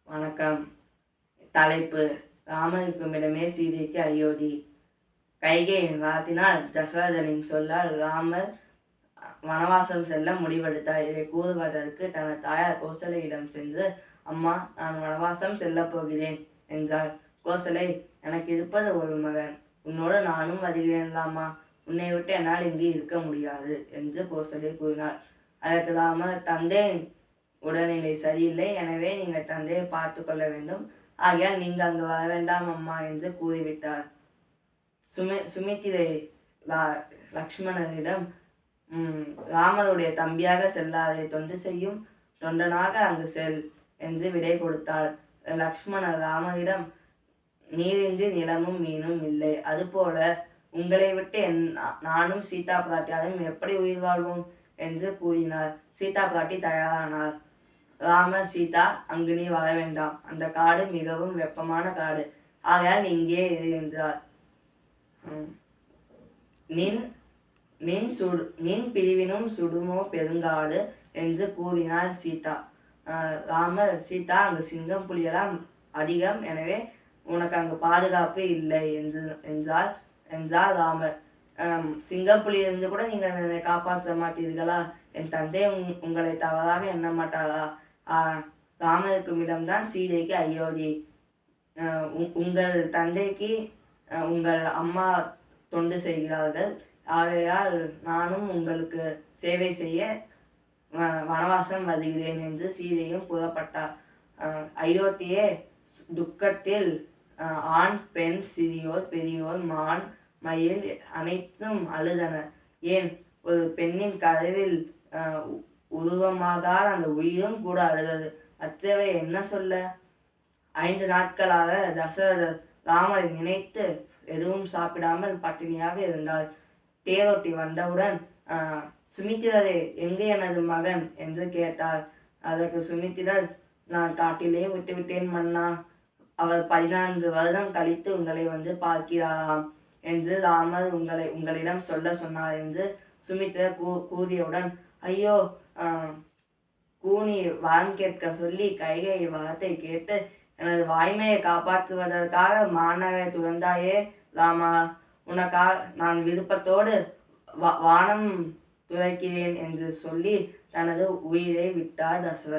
வணக்கம். தலைப்பு: ராமருக்குமிடமே சீதைக்கு அயோத்தி. கைகேயின் வார்த்தினால் தசரதனின் சொல்லால் ராமர் வனவாசம் செல்ல முடிவெடுத்தார். இதை கூறுவதற்கு தனது தாயார் கோசலையிடம் சென்று, அம்மா, நான் வனவாசம் செல்லப் போகிறேன் என்றார். கோசலை, எனக்கு இருப்பது ஒரு மகன், உன்னோடு நானும் வருகிறேன் ராமா, உன்னை விட்டு என்னால் இங்கு இருக்க முடியாது என்று கோசலை கூறினார். அதற்கு ராமர், தந்தை உடல்நிலை சரியில்லை, எனவே நீங்கள் தந்தையை பார்த்து கொள்ள வேண்டும், ஆகையால் நீங்கள் அங்கு வர வேண்டாம் அம்மா என்று கூறிவிட்டார். சுமித்திரை லக்ஷ்மணரிடம், ராமருடைய தம்பியாக செல்லாதே, தொண்டு செய்யும் தொண்டனாக அங்கு செல் என்று விடை கொடுத்தார். லக்ஷ்மணர் ராமரிடம், நீரின்றி நிலமும் மீனும் இல்லை, அதுபோல உங்களை விட்டு நானும் சீதா பிராட்டியாரும் எப்படி உயிர் வாழ்வோம் என்று கூறினார். சீதா பிராட்டி தயாரானார். ராமர், சீதா, அங்கு நீ வர வேண்டாம், அந்த காடு மிகவும் வெப்பமான காடு, ஆகையால் நீ இங்கே இரு என்றார். நின் பிரிவினும் சுடுமோ பெருங்காடு என்று கூறினார் சீதா. ராமர், சீதா, அங்கு சிங்கம் புலியெல்லாம் அதிகம், எனவே உனக்கு அங்கு பாதுகாப்பு இல்லை என்றார் ராமர். சிங்கம் புலியிலிருந்து கூட நீங்கள் என்னை காப்பாற்ற மாட்டீர்களா? என் தந்தை உங்களை தவறாக எண்ண மாட்டாரா? ராமருக்குமிடம்தான் சீதைக்கு அயோத்தி. உங்கள் தந்தைக்கு உங்கள் அம்மா தொண்டு செய்கிறார்கள், ஆகையால் நானும் உங்களுக்கு சேவை செய்ய வனவாசம் வருகிறேன் என்று சீதையும் புறப்பட்டார். அயோத்தியே துக்கத்தில் ஆண், பெண், சிறியோர், பெரியோர், மான், மயில் அனைத்தும் அழுதனர். ஏன், ஒரு பெண்ணின் கருவில் உருவமாகாத அந்த உயிரும் கூட அழுதது. மற்றவை என்ன சொல்ல? 5 நாட்களாக தசரதர் ராமரை நினைத்து எதுவும் சாப்பிடாமல் பட்டினியாக இருந்தார். தேரோட்டி வந்தவுடன், சுமித்திரரே, எங்கே எனது மகன் என்று கேட்டார். அதற்கு சுமித்திரர், நான் காட்டிலே விட்டுவிட்டேன் மன்னா, அவர் 14 வருடம் கழித்து உங்களை வந்து பார்க்கிறாராம் என்று ராமர் உங்களிடம் சொல்ல சொன்னார் என்று சுமித்திரர் கூறியவுடன், ஐயோ, கூனி வரம் கேட்க சொல்லி கைகை வரத்தை கேட்டு எனது வாய்மையை காப்பாற்றுவதற்காக மாநகரை துறந்தாயே ராமா, உனக்காக நான் விருப்பத்தோடு வானம் துறக்கிறேன் என்று சொல்லி தனது உயிரை விட்டார் தசரதர்.